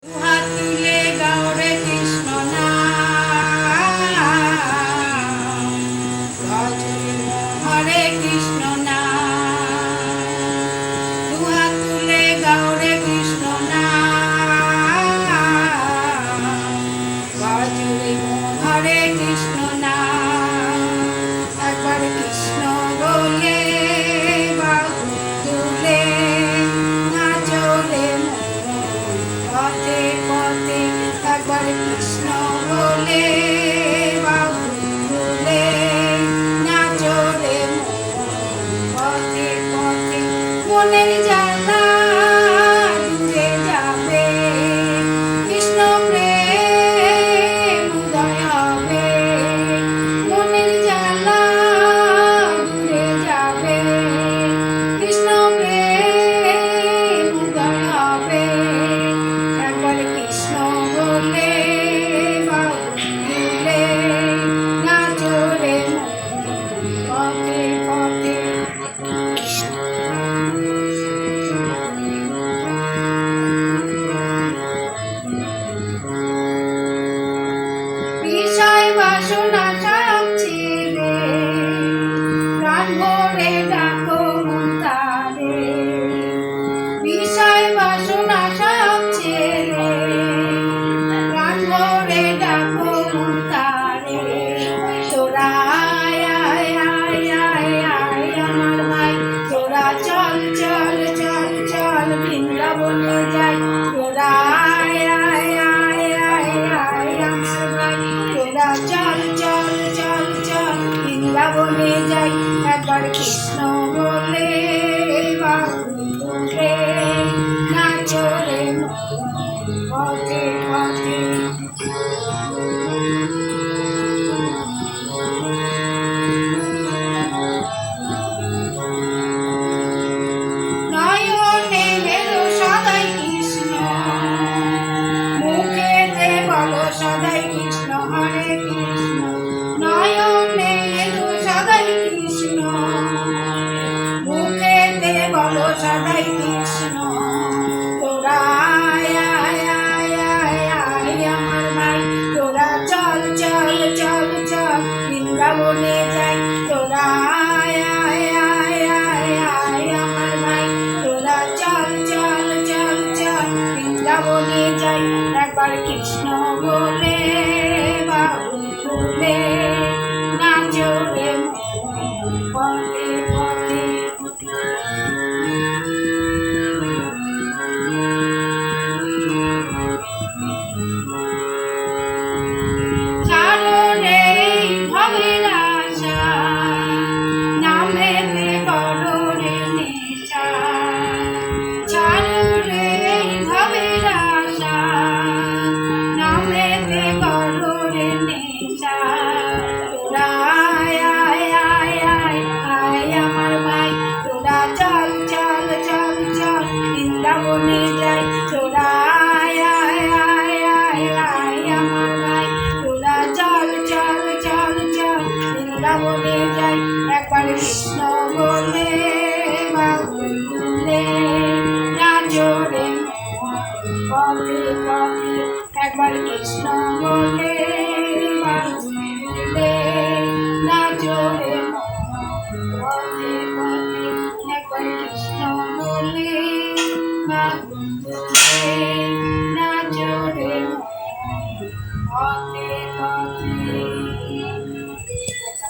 হাত তুলে গাও রে কৃষ্ণ নাম, হরে কৃষ্ণ নাম। দু হাত তুলে গাও রে কৃষ্ণ নাম, হরে কৃষ্ণ নাম। একবার কৃষ্ণ বলে বাহু তুলে নাচো রে পথে পথে। একবার কৃষ্ণ বলে বাহু তুলে নাচো রে পথে পথে। মনের জ্বালা দূরে যাবে, কৃষ্ণ প্রেম উদয় হবে। মনের জ্বালা দূরে যাবে, কৃষ্ণ প্রেম উদয় হবে। একবার কৃষ্ণ বলে বাহু তুলে নাচো রে পথে পথে। বিষয় বাসনা সব ছেড়ে প্রাণ ভরে ডাকো মন তারে। বিষয় বাসনা সব ছেড়ে প্রাণ ভরে ডাকো মন তারে। তোরা আয় আয় আয় আয় আয় আমার ভাই, তোরা চল চল চল চল বৃন্দাবনে যাই। তোরা আয় আয় আয় আয় আয় আমার ভাই, তোরা চল চল চল চল বৃন্দাবনে যাই। একবার কৃষ্ণ বলে বাহু তুলে নাচো রে পথে পথে। নয়নে এলো সদাই কৃষ্ণ, মুখেতে বলো সদাই কৃষ্ণ হরে কৃষ্ণ। নয়নে এলো সদাই কৃষ্ণ, মুখেতে বলো সদাই কৃষ্ণ। তোরা আয় আয় আয় আয় আয় আমার ভাই, তোরা চল চল চল চল বৃন্দাবনে যাই। তোরা আয় আয় আয় আয় আয় আমার ভাই, তোরা চল চল চল চল বৃন্দাবনে যাই। একবার কৃষ্ণ বলে বাহু তুলে নাচো রে পথে পথে। ছাড়ো রে ভবের আশা, নামেতে করো রে নেশা। ছাড়ো রে ভবের আশা, নামেতে করো রে নেশা। তোরা আয় আয় আয় আয় আয় আমার ভাই, তোরা চল চল চল চল বৃন্দাবনে যাই। তোরা আয় আয় আয় আয় আয় আমার ভাই, তোরা চল চল চল চল বৃন্দাবনে যাই। একবার কৃষ্ণ বলে বাহু তুলে নাচো রে পথে পথে। একবার কৃষ্ণ বলে বাহু তুলে নাচো রে পথে পথে। একবার কৃষ্ণ বলে বাহু তুলে নাচো রে পথে পথে।